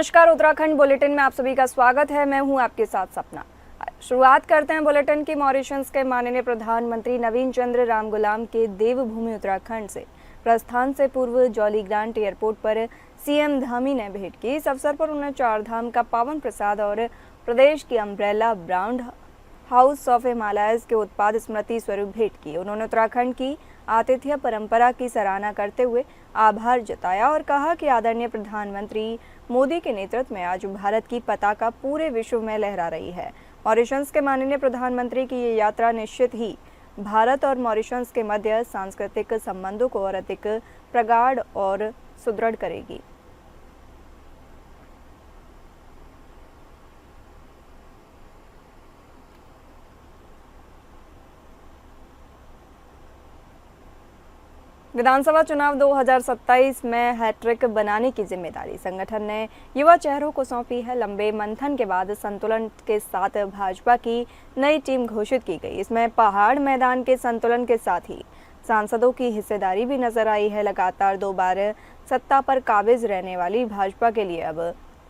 नमस्कार, उत्तराखंड बुलेटिन में आप सभी का स्वागत है। मैं हूं आपके साथ सपना। शुरुआत करते हैं बुलेटिन की। मॉरिशस के माननीय प्रधानमंत्री नवीन चंद्र रामगुलाम के देवभूमि उत्तराखंड से प्रस्थान से पूर्व जॉली ग्रांट एयरपोर्ट पर सीएम धामी ने भेंट की। इस अवसर पर उन्हें चार धाम का पावन प्रसाद और प्रदेश की umbrella brand house of Himalayas के उत्पाद स्मृति स्वरूप भेंट की। उन्होंने उत्तराखंड की आतिथ्य परंपरा की सराहना करते हुए आभार जताया और कहा कि आदरणीय प्रधानमंत्री मोदी के नेतृत्व में आज भारत की पताका पूरे विश्व में लहरा रही है। मॉरिशस के माननीय प्रधानमंत्री की ये यात्रा निश्चित ही भारत और मॉरिशस के मध्य सांस्कृतिक संबंधों को और अधिक प्रगाढ़ और सुदृढ़ करेगी। विधानसभा चुनाव 2027 में हैट्रिक बनाने की जिम्मेदारी संगठन ने युवा चेहरों को सौंपी है। लंबे मंथन के बाद संतुलन के साथ भाजपा की नई टीम घोषित की गई। इसमें पहाड़ मैदान के संतुलन के साथ ही सांसदों की हिस्सेदारी भी नजर आई है। लगातार 2 बार सत्ता पर काबिज रहने वाली भाजपा के लिए अब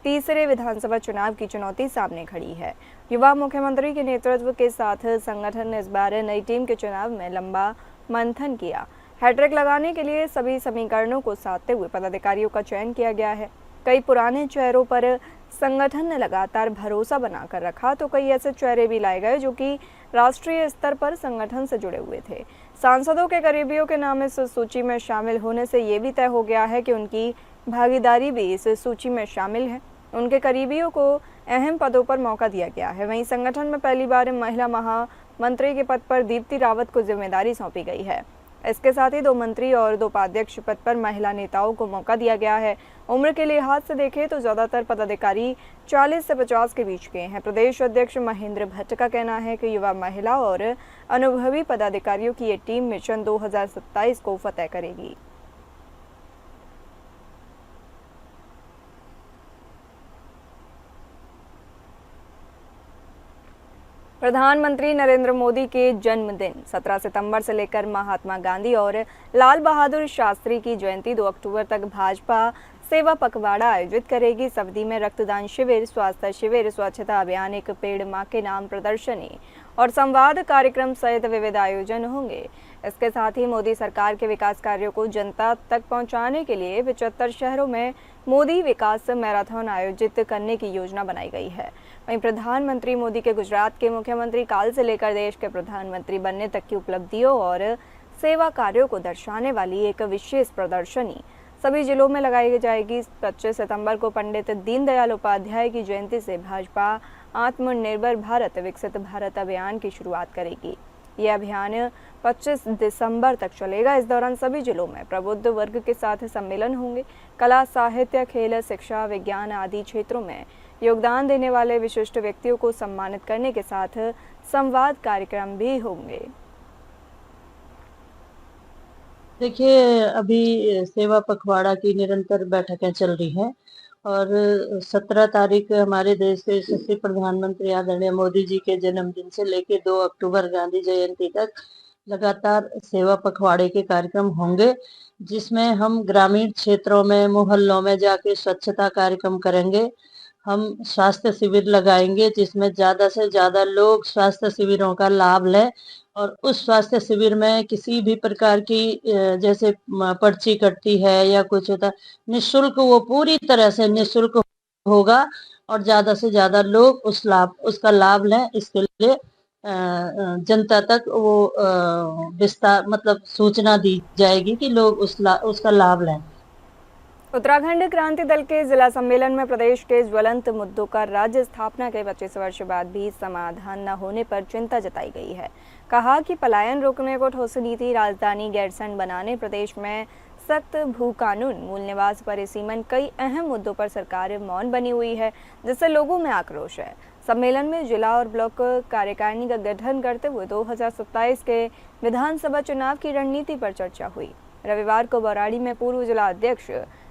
तीसरे विधानसभा चुनाव की चुनौती सामने खड़ी है। युवा मुख्यमंत्री के नेतृत्व के साथ संगठन ने इस बार नई टीम के चुनाव में लंबा मंथन किया। हैट्रिक लगाने के लिए सभी समीकरणों को साधते हुए पदाधिकारियों का चयन किया गया है। कई पुराने चेहरों पर संगठन ने लगातार भरोसा बनाकर रखा, तो कई ऐसे चेहरे भी लाए गए जो कि राष्ट्रीय स्तर पर संगठन से जुड़े हुए थे। सांसदों के करीबियों के नाम इस सूची में शामिल होने से ये भी तय हो गया है कि उनकी भागीदारी भी इस सूची में शामिल है। उनके करीबियों को अहम पदों पर मौका दिया गया है। वहीं संगठन में पहली बार महिला महामंत्री के पद पर दीप्ति रावत को जिम्मेदारी सौंपी गई है। इसके साथ ही 2 मंत्री और 2 उपाध्यक्ष पद पर महिला नेताओं को मौका दिया गया है। उम्र के लिहाज से देखें तो ज्यादातर पदाधिकारी 40 से 50 के बीच के हैं। प्रदेश अध्यक्ष महेंद्र भट्ट का कहना है कि युवा, महिला और अनुभवी पदाधिकारियों की ये टीम मिशन 2027 को फतेह करेगी। प्रधानमंत्री नरेंद्र मोदी के जन्मदिन 17 सितंबर से लेकर महात्मा गांधी और लाल बहादुर शास्त्री की जयंती 2 अक्टूबर तक भाजपा सेवा पखवाड़ा आयोजित करेगी। इस अवधि में रक्तदान शिविर, स्वास्थ्य शिविर, स्वच्छता अभियान, एक पेड़ मां के नाम प्रदर्शनी और संवाद कार्यक्रम सहित विविध आयोजन होंगे। इसके साथ ही मोदी सरकार के विकास कार्यों को जनता तक पहुंचाने के लिए 75 शहरों में मोदी विकास मैराथन आयोजित करने की योजना बनाई गई है। वहीं प्रधानमंत्री मोदी के गुजरात के मुख्यमंत्री काल से लेकर देश के प्रधानमंत्री बनने तक की उपलब्धियों और सेवा कार्यों को दर्शाने वाली एक विशेष प्रदर्शनी सभी जिलों में लगाई जाएगी। 25 सितंबर को पंडित दीनदयाल उपाध्याय की जयंती से भाजपा आत्मनिर्भर भारत, विकसित भारत अभियान की शुरुआत करेगी। यह अभियान 25 दिसंबर तक चलेगा। इस दौरान सभी जिलों में प्रबुद्ध वर्ग के साथ सम्मेलन होंगे। कला, साहित्य, खेल, शिक्षा, विज्ञान आदि क्षेत्रों में योगदान देने वाले विशिष्ट व्यक्तियों को सम्मानित करने के साथ संवाद कार्यक्रम भी होंगे। देखिए, अभी सेवा पखवाड़ा की निरंतर बैठकें चल रही हैं और 17 तारीख हमारे देश के यशस्वी प्रधानमंत्री आदरणीय मोदी जी के जन्मदिन से लेकर 2 अक्टूबर गांधी जयंती तक लगातार सेवा पखवाड़े के कार्यक्रम होंगे, जिसमें हम ग्रामीण क्षेत्रों में, मोहल्लों में जाके स्वच्छता कार्यक्रम करेंगे। हम स्वास्थ्य शिविर लगाएंगे जिसमें ज्यादा से ज्यादा लोग स्वास्थ्य शिविरों का लाभ लें और उस स्वास्थ्य शिविर में किसी भी प्रकार की जैसे पर्ची कटती है या कुछ होता है, निःशुल्क, वो पूरी तरह से निःशुल्क होगा और ज्यादा से ज्यादा लोग उसका लाभ लें। इसके लिए जनता तक वो विस्तार मतलब सूचना दी जाएगी कि लोग उसका लाभ लें। उत्तराखंड क्रांति दल के जिला सम्मेलन में प्रदेश के ज्वलंत मुद्दों का राज्य स्थापना के 25 वर्ष बाद भी समाधान न होने पर चिंता जताई गई है। कहा कि पलायन रोकने को ठोस नीति, राजधानी गैरसैंण बनाने, प्रदेश में सख्त भू कानून, मूल निवास परिसीमन, कई अहम मुद्दों पर सरकार मौन बनी हुई है, जिससे लोगों में आक्रोश है। सम्मेलन में जिला और ब्लॉक कार्यकारिणी का गठन करते हुए 2027 के विधानसभा चुनाव की रणनीति पर चर्चा हुई। रविवार को बौराड़ी में पूर्व जिला अध्यक्ष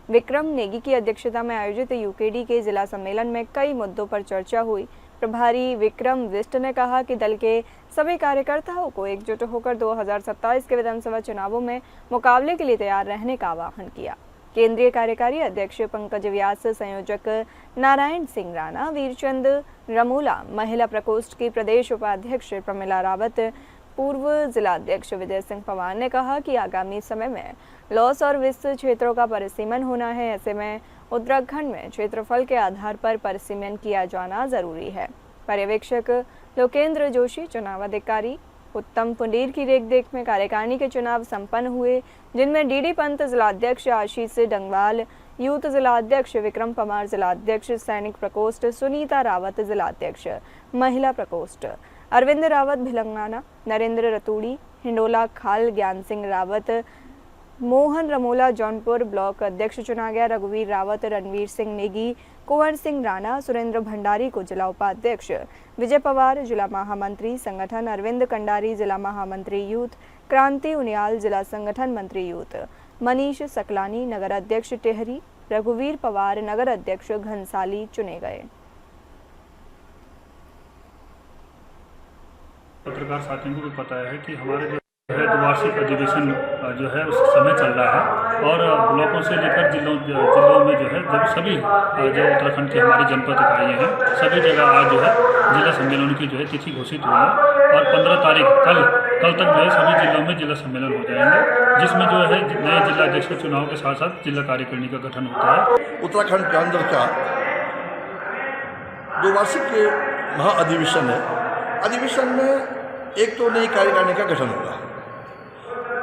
विक्रम नेगी की अध्यक्षता में आयोजित यूकेडी के जिला सम्मेलन में कई मुद्दों पर चर्चा हुई। प्रभारी विक्रम विष्ट ने कहा कि दल के सभी कार्यकर्ताओं को एकजुट होकर 2027 के विधानसभा चुनावों में मुकाबले के लिए तैयार रहने का आह्वान किया। केंद्रीय कार्यकारी अध्यक्ष पंकज व्यास, संयोजक नारायण सिंह राणा, वीरचंद रमोला, महिला प्रकोष्ठ की प्रदेश उपाध्यक्ष प्रमिला रावत, पूर्व जिलाध्यक्ष विजय सिंह पवार ने कहा कि आगामी समय में लॉस और विस्तृत क्षेत्रों का परिसीमन होना है। ऐसे में उत्तराखंड में क्षेत्रफल के आधार पर परिसीमन किया जाना जरूरी है। पर्यवेक्षक लोकेंद्र जोशी, चुनाव अधिकारी उत्तम पुंडीर की देखरेख में कार्यकारिणी के चुनाव संपन्न हुए, जिनमें डीडी पंत जिलाध्यक्ष, आशीष डंगवाल यूथ जिलाध्यक्ष, विक्रम पवार जिलाध्यक्ष, सैनिक प्रकोष्ठ सुनीता रावत जिलाध्यक्ष, महिला प्रकोष्ठ अरविंद रावत भिलंगाना, नरेंद्र रतूड़ी हिंडोला खाल, ज्ञान सिंह रावत, मोहन रमोला जौनपुर ब्लॉक अध्यक्ष चुना गया। रघुवीर रावत, रणवीर सिंह नेगी, कुंवर सिंह राणा, सुरेंद्र भंडारी को जिला उपाध्यक्ष, विजय पवार जिला महामंत्री संगठन, अरविंद कंडारी जिला महामंत्री यूथ, क्रांति उनियाल जिला संगठन मंत्री यूथ, मनीष सकलानी नगर अध्यक्ष टेहरी, रघुवीर पवार नगर अध्यक्ष घनसाली चुने गए। पत्रकार साथियों को भी पता है कि हमारे जो है द्विवार्षिक अधिवेशन जो है उस समय चल रहा है और ब्लॉकों से लेकर जिलों में जो है जब सभी जो उत्तराखंड के हमारे जनपद इकाइयाँ हैं सभी जगह आज जो है जिला सम्मेलन की जो है तिथि घोषित हुई है और 15 तारीख कल तक जो है सभी जिलों में जिला सम्मेलन हो जाएंगे, जिसमें जो है नए जिला अध्यक्ष के चुनाव के साथ साथ जिला कार्यकारिणी का गठन होता है। उत्तराखंड के अंदर का द्विवार्षिक महाअधिवेशन है। अधिवेशन में एक तो नई कार्यकारिणी का गठन होगा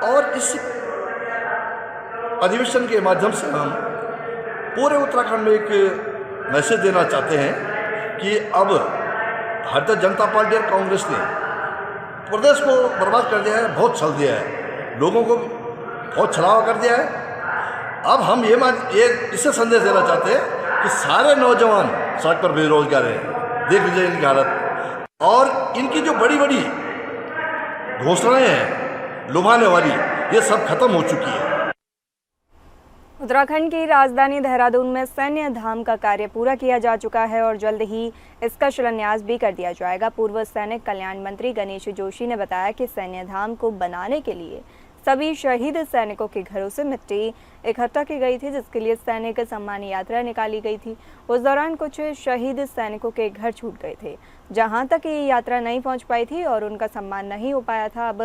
और इस अधिवेशन के माध्यम से हम पूरे उत्तराखंड में एक मैसेज देना चाहते हैं कि अब भारतीय जनता पार्टी और कांग्रेस ने प्रदेश को बर्बाद कर दिया है, बहुत छल दिया है, लोगों को बहुत छलावा कर दिया है। अब हम ये इससे संदेश देना चाहते हैं कि सारे नौजवान सड़क पर बेरोजगार हैं, देख लीजिए इनकी हालत, और इनकी जो बड़ी बड़ी घोषणाएं हैं लुभाने वाली, ये सब खत्म हो चुकी है। उत्तराखंड की राजधानी देहरादून में सैन्य धाम का कार्य पूरा किया जा चुका है और जल्द ही इसका शिलान्यास भी कर दिया जाएगा। पूर्व सैनिक कल्याण मंत्री गणेश जोशी ने बताया कि सैन्य धाम को बनाने के लिए सभी शहीद सैनिकों के घरों से मिट्टी इकट्ठा की गई थी, जिसके लिए सैनिक सम्मान यात्रा निकाली गई थी। उस दौरान कुछ शहीद सैनिकों के घर छूट गए थे, जहां तक ये यात्रा नहीं पहुंच पाई थी और उनका सम्मान नहीं हो पाया था। अब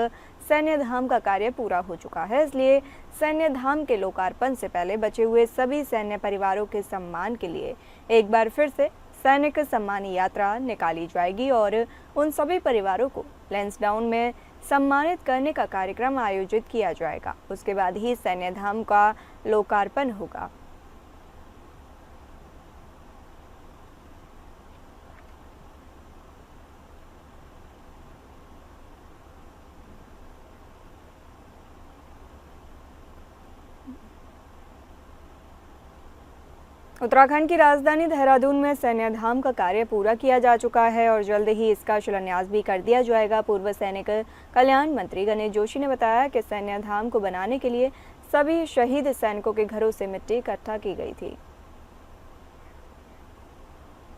सैन्य धाम का कार्य पूरा हो चुका है, इसलिए सैन्य धाम के लोकार्पण से पहले बचे हुए सभी सैन्य परिवारों के सम्मान के लिए एक बार फिर से सैनिक सम्मान यात्रा निकाली जाएगी और उन सभी परिवारों को लैंसडाउन में सम्मानित करने का कार्यक्रम आयोजित किया जाएगा। उसके बाद ही सैन्य धाम का लोकार्पण होगा। उत्तराखंड की राजधानी देहरादून में सैन्य धाम का कार्य पूरा किया जा चुका है और जल्द ही इसका शिलान्यास भी कर दिया जाएगा। पूर्व सैनिक कल्याण मंत्री गणेश जोशी ने बताया कि सैन्य धाम को बनाने के लिए सभी शहीद सैनिकों के घरों से मिट्टी इकट्ठा की गई थी।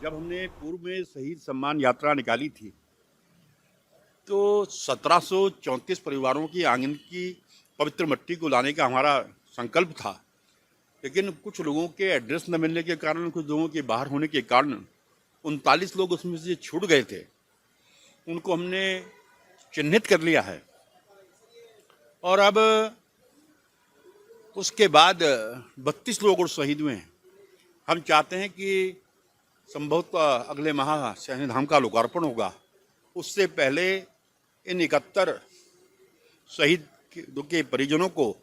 जब हमने पूर्व में शहीद सम्मान यात्रा निकाली थी तो 1734 परिवारों की आंगन की पवित्र मिट्टी को लाने का हमारा संकल्प था, लेकिन कुछ लोगों के एड्रेस न मिलने के कारण, कुछ लोगों के बाहर होने के कारण 39 लोग उसमें से छूट गए थे। उनको हमने चिन्हित कर लिया है और अब उसके बाद 32 लोग और शहीद हुए हैं। हम चाहते हैं कि संभवतः अगले माह सैन्य धाम का लोकार्पण होगा, उससे पहले इन 71 शहीद के परिजनों को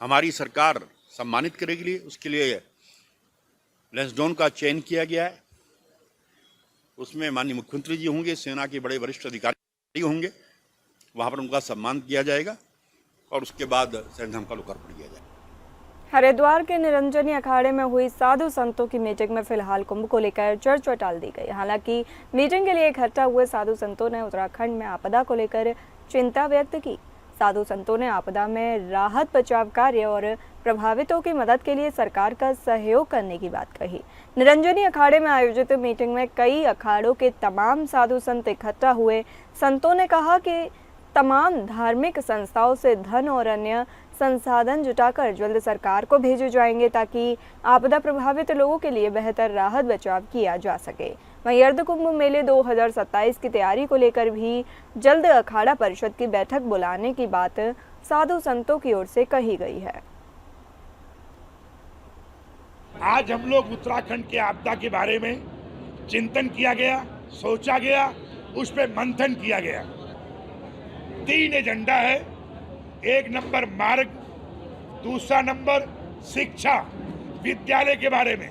हमारी सरकार सम्मानित करेगी। उसके लिए लैंसडाउन का चयन किया गया है, उसमें माननीय मुख्यमंत्री जी होंगे, सेना के बड़े वरिष्ठ अधिकारी होंगे, वहां पर उनका सम्मान किया जाएगा और उसके बाद सैन्य धाम का लोकार्पण किया जाएगा। हरिद्वार के निरंजनी अखाड़े में हुई साधु संतों की मीटिंग में फिलहाल कुंभ को लेकर चर्चा टाल दी गई। हालांकि मीटिंग के लिए इकट्ठा हुए साधु संतों ने उत्तराखंड में आपदा को लेकर चिंता व्यक्त की। साधु संतों ने आपदा में राहत बचाव कार्य और प्रभावितों की मदद के लिए सरकार का सहयोग करने की बात कही। निरंजनी अखाड़े में आयोजित मीटिंग में कई अखाड़ों के तमाम साधु संत इकट्ठा हुए। संतों ने कहा कि तमाम धार्मिक संस्थाओं से धन और अन्य संसाधन जुटाकर जल्द सरकार को भेजे जाएंगे ताकि आपदा प्रभावित लोगों के लिए बेहतर राहत बचाव किया जा सके। वहीं अर्धकुंभ मेले 2027 की तैयारी को लेकर भी जल्द अखाड़ा परिषद की बैठक बुलाने की बात साधु संतों की ओर से कही गई है। आज हम लोग उत्तराखंड के आपदा के बारे में चिंतन किया गया, सोचा गया, उस पर मंथन किया गया। 3 एजेंडा है। 1 नंबर मार्ग, दूसरा नंबर शिक्षा, विद्यालय के बारे में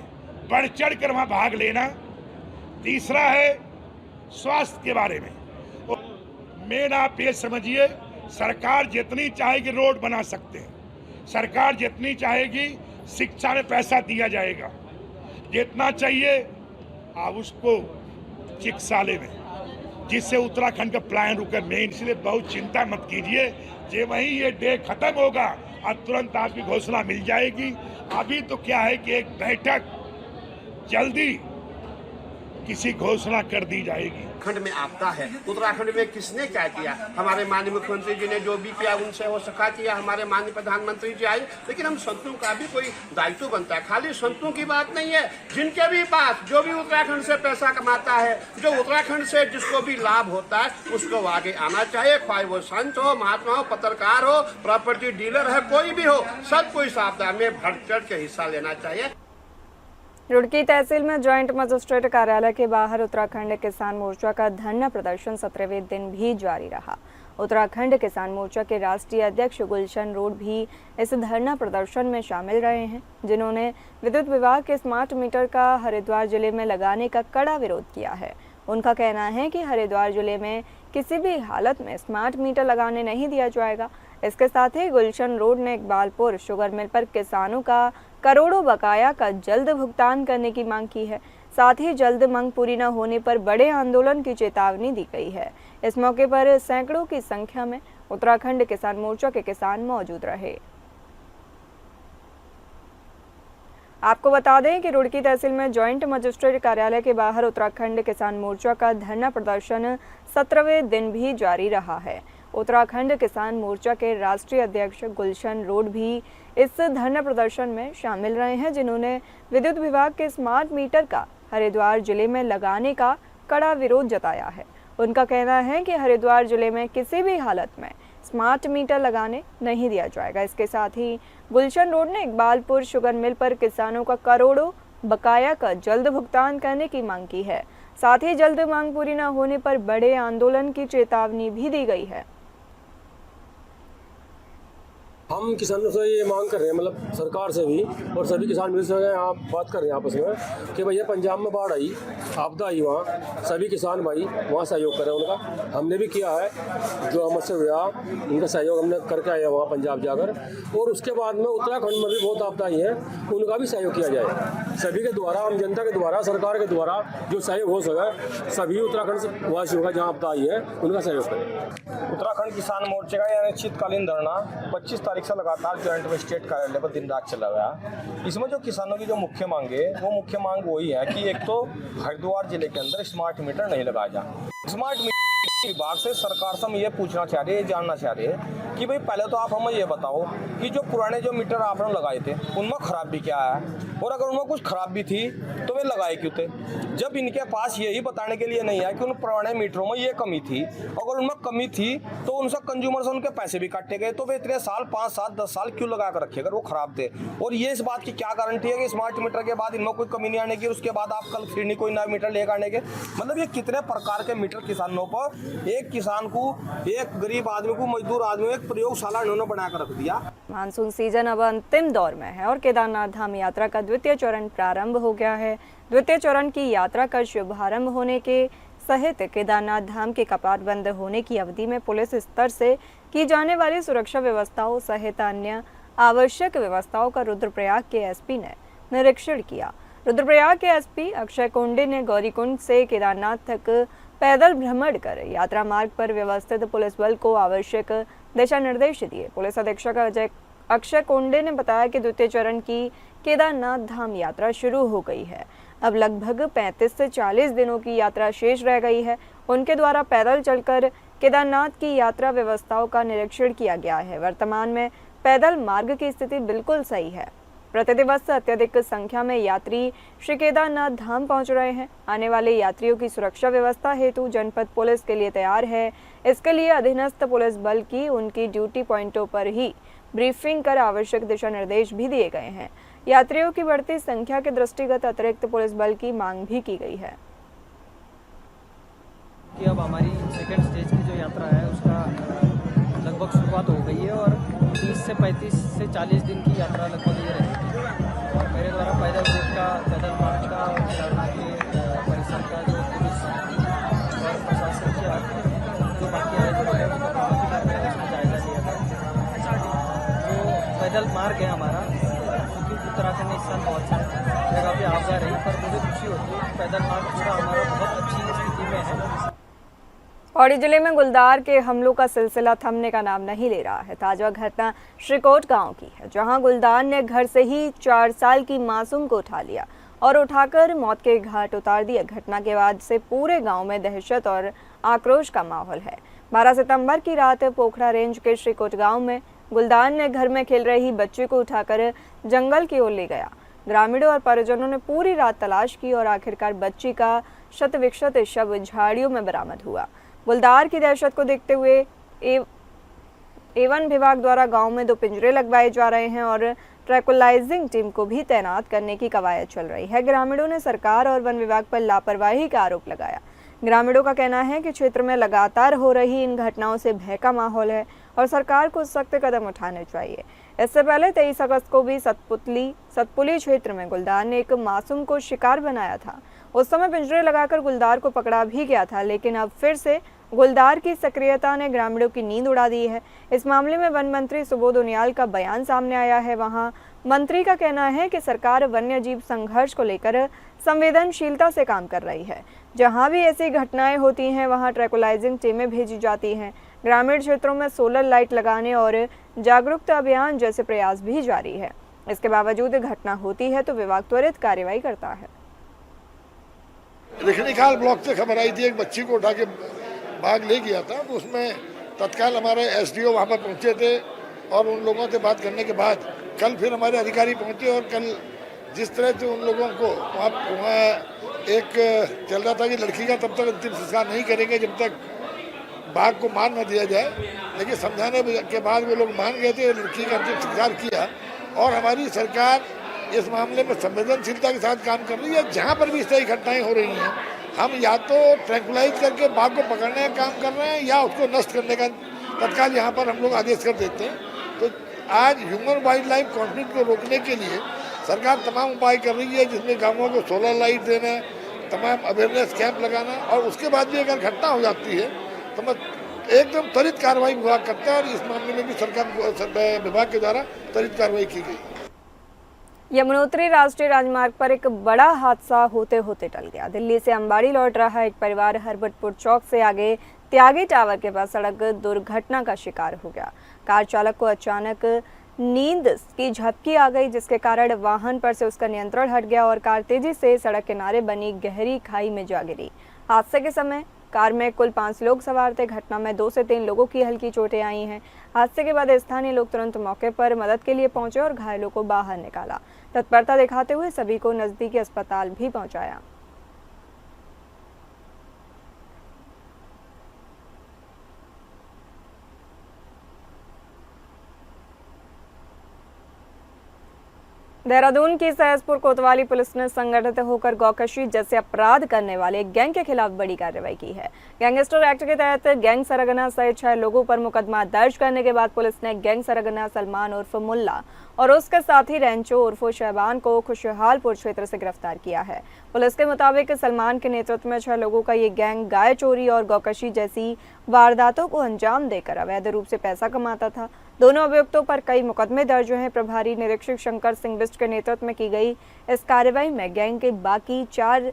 बढ़ चढ़ कर वहां भाग लेना, तीसरा है स्वास्थ्य के बारे में। मेन आप ये समझिए, सरकार जितनी चाहेगी रोड बना सकते हैं, सरकार जितनी चाहेगी शिक्षा में पैसा दिया जाएगा, जितना चाहिए आप उसको चिकित्सालय में, जिससे उत्तराखंड का प्लान रुके। मैं इसलिए बहुत चिंता मत कीजिए, जे वहीं ये डे खत्म होगा और तुरंत आपकी घोषणा मिल जाएगी। अभी तो क्या है कि एक बैठक जल्दी किसी घोषणा कर दी जाएगी। उत्तराखंड में आपदा है, उत्तराखंड में किसने क्या किया? हमारे माननीय मुख्यमंत्री जी ने जो भी किया उनसे हो सका किया, हमारे माननीय प्रधानमंत्री जी आए, लेकिन हम संतों का भी कोई दायित्व बनता है। खाली संतों की बात नहीं है, जिनके भी पास जो भी उत्तराखंड से पैसा कमाता है, जो उत्तराखंड से जिसको भी लाभ होता है, उसको आगे आना चाहिए। चाहे वो संत हो, महात्मा हो, पत्रकार हो, प्रॉपर्टी डीलर है, कोई भी हो, सबको इस आपदा में बढ़ चढ़ के हिस्सा लेना चाहिए। रुड़की तहसील में ज्वाइंट मजिस्ट्रेट कार्यालय के बाहर उत्तराखंड किसान मोर्चा का धरना प्रदर्शन 17वें दिन भी जारी रहा। उत्तराखंड किसान मोर्चा के राष्ट्रीय अध्यक्ष गुलशन रोड भी इस धरना प्रदर्शन में शामिल रहे हैं, जिन्होंने विद्युत विभाग के स्मार्ट मीटर का हरिद्वार जिले में लगाने का कड़ा विरोध किया है। उनका कहना है कि हरिद्वार जिले में किसी भी हालत में स्मार्ट मीटर लगाने नहीं दिया जाएगा। इसके साथ ही गुलशन रोड ने इकबालपुर शुगर मिल पर किसानों का करोड़ों बकाया का जल्द भुगतान करने की मांग की है। साथ ही जल्द मांग पूरी न होने पर बड़े आंदोलन की चेतावनी दी गई है। इस मौके पर सैकड़ों की संख्या में उत्तराखंड किसान मोर्चा के किसान मौजूद रहे। आपको बता दें कि रुड़की तहसील में ज्वाइंट मजिस्ट्रेट कार्यालय के बाहर उत्तराखंड किसान मोर्चा का धरना प्रदर्शन 17वें दिन भी जारी रहा है। उत्तराखंड किसान मोर्चा के राष्ट्रीय अध्यक्ष गुलशन रोड भी इस धरना प्रदर्शन में शामिल रहे हैं, जिन्होंने विद्युत विभाग के स्मार्ट मीटर का हरिद्वार जिले में लगाने का कड़ा विरोध जताया है। उनका कहना है कि हरिद्वार जिले में किसी भी हालत में स्मार्ट मीटर लगाने नहीं दिया जाएगा। इसके साथ ही गुलशन रोड ने इकबालपुर शुगर मिल पर किसानों का करोड़ों बकाया का जल्द भुगतान करने की मांग की है। साथ ही जल्द मांग पूरी न होने पर बड़े आंदोलन की चेतावनी भी दी गई है। हम किसानों से ये मांग कर रहे हैं, मतलब सरकार से भी और सभी किसान मिल से यहाँ बात कर रहे हैं आपस में कि भैया पंजाब में बाढ़ आई, आपदा आई, वहाँ सभी किसान भाई वहाँ सहयोग करें उनका। हमने भी किया है, जो हमसे हुआ उनका सहयोग हमने करके आए वहाँ पंजाब जाकर। और उसके बाद में उत्तराखंड में भी बहुत आपदा आई है, उनका भी सहयोग किया जाए। सभी के द्वारा, आम जनता के द्वारा, सरकार के द्वारा जो सहयोग हो सके, सभी उत्तराखंड से वासियों का जहाँ आपदा आई है उनका सहयोग करें। उत्तराखंड किसान मोर्चे का यानी शीतकालीन धरना 25 तारीख से लगातार ज्वाइंट मजिस्ट्रेट कार्यालय पर दिन रात चला गया। इसमें जो किसानों की जो मुख्य मांग है, वो मुख्य मांग वही है कि एक तो हरिद्वार जिले के अंदर स्मार्ट मीटर नहीं लगाया जाए। स्मार्ट मीटर विभाग से सरकार से हम ये पूछना चाह रहे हैं, जानना चाह रहे हैं कि भाई पहले तो आप हमें ये बताओ कि जो पुराने जो मीटर आपने लगाए थे उनमें खराबी क्या है, और अगर उनमें कुछ खराबी थी तो वे लगाए क्यों थे, जब इनके पास यही बताने के लिए नहीं है कि उन पुराने मीटरों में ये कमी थी। अगर उनमें कमी थी तो उनसे कंज्यूमर से उनके पैसे भी काटे गए, तो वे इतने साल 5, 7, 10 साल क्यों लगा कर रखे अगर वो खराब थे। और ये इस बात की क्या गारंटी है कि स्मार्ट मीटर के बाद इनमें कोई कमी नहीं आने की, उसके बाद आप कल फिर नहीं कोई नया मीटर लेकर आने के। मतलब ये कितने प्रकार के मीटर किसानों पर, एक किसान को, एक गरीब आदमी को, मजदूर आदमी को एक प्रयोगशाला इन्होंने बना कर रख दिया। मानसून सीजन अब अंतिम दौर में है और केदारनाथ धाम यात्रा का द्वितीय चरण प्रारंभ हो गया है। द्वितीय चरण की यात्रा का शुभारंभ होने के सहित केदारनाथ धाम के कपाट बंद होने की अवधि में पुलिस स्तर से की जाने वाली सुरक्षा व्यवस्थाओं सहित अन्य आवश्यक व्यवस्थाओं का रुद्रप्रयाग के एसपी ने निरीक्षण किया। रुद्रप्रयाग के एसपी अक्षय कुंडे ने गौरीकुंड से केदारनाथ तक पैदल भ्रमण कर यात्रा मार्ग पर व्यवस्थित पुलिस बल को आवश्यक दिशा निर्देश दिए। पुलिस अधीक्षक अक्षय कुंडे ने बताया कि द्वितीय चरण की केदारनाथ धाम यात्रा शुरू हो गई है। अब लगभग 35 से 40 दिनों की यात्रा शेष रह गई है। उनके द्वारा पैदल चलकर केदारनाथ की यात्रा व्यवस्थाओं का निरीक्षण किया गया है। वर्तमान में पैदल मार्ग की स्थिति बिल्कुल सही है। प्रतिदिवस अत्यधिक संख्या में यात्री श्री केदारनाथ धाम पहुंच रहे हैं। आने वाले यात्रियों की सुरक्षा व्यवस्था हेतु जनपद पुलिस के लिए तैयार है। इसके लिए अधीनस्थ पुलिस बल की उनकी ड्यूटी पॉइंटों पर ही ब्रीफिंग कर आवश्यक दिशा निर्देश भी दिए गए हैं। यात्रियों की बढ़ती संख्या के दृष्टिगत अतिरिक्त पुलिस बल की मांग भी की गई है। कि अब हमारी सेकेंड स्टेज की जो यात्रा है उसका लगभग शुरुआत हो गई है और 30 से 35 से 40 दिन की यात्रा लगभग ये रहेगी। और मेरे द्वारा पैदल रूट का, पैदल मार्ग का और केदारनाथ के परिसर का जो पुलिस और प्रशासन की जो बाकी है जो है उसका जायजा लिया था। जो पैदल मार्ग है हमारा, क्योंकि उत्तराखंड इस साल बहुत सारे जगह पे आपदा रही, पर मुझे खुशी होती है कि पैदल मार्ग पूरा हमारा बहुत अच्छी स्थिति में है। पौड़ी जिले में गुलदार के हमलों का सिलसिला थमने का नाम नहीं ले रहा है। ताजा घटना श्रीकोट गांव की है, जहां गुलदार ने घर से ही 4 साल की मासूम को उठा लिया और उठाकर मौत के घाट उतार दिया। घटना के बाद से पूरे गांव में दहशत और आक्रोश का माहौल है। 12 सितंबर की रात पोखरा रेंज के श्रीकोट गाँव में गुलदार ने घर में खेल रही बच्ची को उठाकर जंगल की ओर ले गया। ग्रामीणों और परिजनों ने पूरी रात तलाश की और आखिरकार बच्ची का शत विक्षत शव झाड़ियों में बरामद हुआ। गुलदार की दहशत को देखते हुए वन विभाग द्वारा गांव में 2 पिंजरे लगवाए जा रहे हैं और ट्रैकुलाइजिंग टीम को भी तैनात करने की कवायद चल रही है। ग्रामीणों ने सरकार और वन विभाग पर लापरवाही का आरोप लगाया। ग्रामीणों का कहना है कि क्षेत्र में लगातार हो रही इन घटनाओं से भय का माहौल है और सरकार को सख्त कदम उठाने चाहिए। इससे पहले 23 अगस्त को भी सतपुली क्षेत्र में गुलदार ने एक मासूम को शिकार बनाया था। उस समय पिंजरे लगाकर गुलदार को पकड़ा भी गया था, लेकिन अब फिर से गुलदार की सक्रियता ने ग्रामीणों की नींद उड़ा दी है। इस मामले में वन मंत्री सुबोध उनियाल का बयान सामने आया है। वहां मंत्री का कहना है कि सरकार वन्यजीव संघर्ष को लेकर संवेदनशीलता से काम कर रही है। जहां भी ऐसी घटनाएं होती हैं वहां ट्रैकुलाइजिंग टीमें भेजी जाती हैं। ग्रामीण क्षेत्रों में सोलर लाइट लगाने और जागरूकता अभियान जैसे प्रयास भी जारी है। इसके बावजूद घटना होती है तो विभाग त्वरित कार्रवाई करता है। रिखणीखाल ब्लॉक से खबर आई थी, एक बच्ची को उठा के भाग ले गया था। तो उसमें तत्काल हमारे एसडीओ वहाँ पर पहुँचे थे और उन लोगों से बात करने के बाद कल फिर हमारे अधिकारी पहुँचे और कल जिस तरह से उन लोगों को वहाँ एक चल रहा था कि लड़की का तब तक अंतिम संस्कार नहीं करेंगे जब तक बाघ को मार न दिया जाए, लेकिन समझाने के बाद वो लोग मान गए थे, लड़की का अंतिम संस्कार किया। और हमारी सरकार इस मामले में संवेदनशीलता के साथ काम कर रही है। जहाँ पर भी इस तरह की घटनाएं हो रही हैं, हम या तो ट्रैंकुलाइज करके बाघ को पकड़ने का काम कर रहे हैं या उसको नष्ट करने का तत्काल यहाँ पर हम लोग आदेश कर देते हैं। तो आज ह्यूमन वाइल्ड लाइफ कॉन्फ्लिक्ट को रोकने के लिए सरकार तमाम उपाय कर रही है, जिसमें गाँवों को सोलर लाइट देना, तमाम अवेयरनेस कैंप लगाना, और उसके बाद भी अगर घटना हो जाती है तो मैं एकदम त्वरित कार्रवाई विभाग करता है और इस मामले में भी सरकार विभाग के द्वारा त्वरित कार्रवाई की गई। यमुनोत्री राष्ट्रीय राजमार्ग पर एक बड़ा हादसा होते होते टल गया। दिल्ली से अंबाड़ी लौट रहा एक परिवार हरबटपुर चौक से आगे त्यागी टावर के पास सड़क दुर्घटना का शिकार हो गया। कार चालक को अचानक नींद की झपकी आ गई, जिसके कारण वाहन पर से उसका नियंत्रण हट गया और कार तेजी से सड़क किनारे बनी गहरी खाई में जा गिरी। हादसे के समय कार में कुल 5 लोग सवार थे। घटना में 2 से 3 लोगों की हल्की चोटें आई हैं। हादसे के बाद स्थानीय लोग तुरंत मौके पर मदद के लिए पहुंचे और घायलों को बाहर निकाला। तत्परता दिखाते हुए सभी को नजदीकी अस्पताल भी पहुंचाया। देहरादून की सहसपुर कोतवाली पुलिस ने संगठित होकर गौकशी जैसे अपराध करने वाले गैंग के खिलाफ बड़ी कार्रवाई की है। गैंगस्टर एक्ट के तहत गैंग सरगना सहित 6 लोगों पर मुकदमा दर्ज करने के बाद पुलिस ने गैंग सरगना सलमान उर्फ मुल्ला और उसके साथी रेंचो उर्फ शहबान को खुशहालपुर क्षेत्र से गिरफ्तार किया है। पुलिस के मुताबिक सलमान के नेतृत्व में 6 लोगों का ये गैंग गाय चोरी और गौकशी जैसी वारदातों को अंजाम देकर अवैध रूप से पैसा कमाता था। दोनों अभियुक्तों पर कई मुकदमे दर्ज हैं। प्रभारी निरीक्षक शंकर सिंह बिष्ट के नेतृत्व में की गई इस कार्रवाई में गैंग के बाकी 4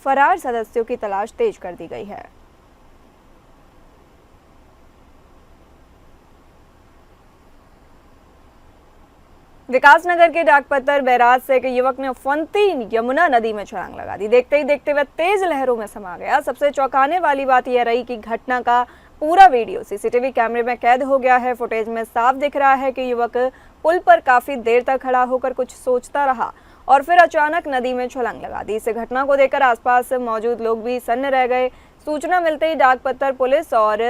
फरार सदस्यों की तलाश तेज कर दी गई है। विकासनगर के डाकपत्तर बैराज से एक युवक ने फंती यमुना नदी में छलांग लगा दी। देखते ही देखते वह तेज लहरों में समा गया। सबसे चौंकाने वाली बात यह रही कि घटना का पूरा वीडियो सीसीटीवी कैमरे में कैद हो गया है। फुटेज में साफ दिख रहा है कि युवक पुल पर काफी देर तक खड़ा होकर कुछ सोचता रहा और फिर अचानक नदी में छलांग लगा दी। इस घटना को देखकर आसपास मौजूद लोग भी सन्न रह गए। सूचना मिलते ही डाक पत्थर पुलिस और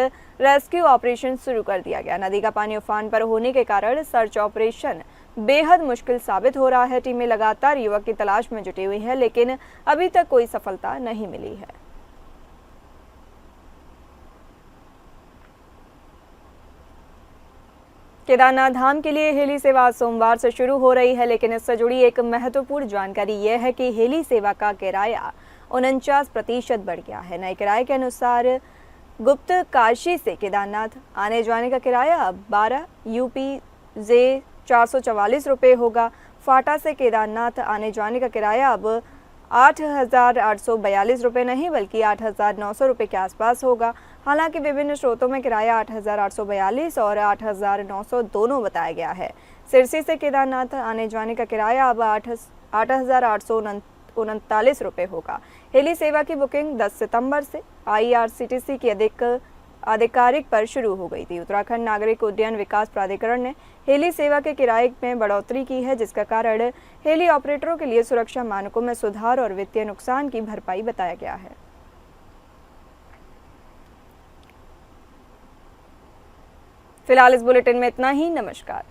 रेस्क्यू ऑपरेशन शुरू कर दिया गया। नदी का पानी उफान पर होने के कारण सर्च ऑपरेशन बेहद मुश्किल साबित हो रहा है। टीमें लगातार युवक की तलाश में जुटी हुई है, लेकिन अभी तक कोई सफलता नहीं मिली है। केदारनाथ धाम के लिए हेली सेवा सोमवार से शुरू हो रही है, लेकिन इससे जुड़ी एक महत्वपूर्ण जानकारी यह है कि हेली सेवा का किराया 49% बढ़ गया है। नए किराए के अनुसार गुप्त काशी से केदारनाथ आने जाने का किराया अब 12 UPJ 444 रुपये होगा। फाटा से केदारनाथ आने जाने का किराया अब 8,842 रुपये नहीं बल्कि 8,900 रुपये के आसपास होगा। हालांकि विभिन्न स्रोतों में किराया 8,842 और 8,900 दोनों बताया गया है। सिरसी से केदारनाथ आने जाने का किराया अब 8,839 रुपये होगा। हेली सेवा की बुकिंग 10 सितंबर से IRCTC की आधिकारिक पर शुरू हो गई थी। उत्तराखंड नागरिक उड्डयन विकास प्राधिकरण ने हेली सेवा के किराए में बढ़ोतरी की है, जिसका कारण हेली ऑपरेटरों के लिए सुरक्षा मानकों में सुधार और वित्तीय नुकसान की भरपाई बताया गया है। फिलहाल इस बुलेटिन में इतना ही। नमस्कार।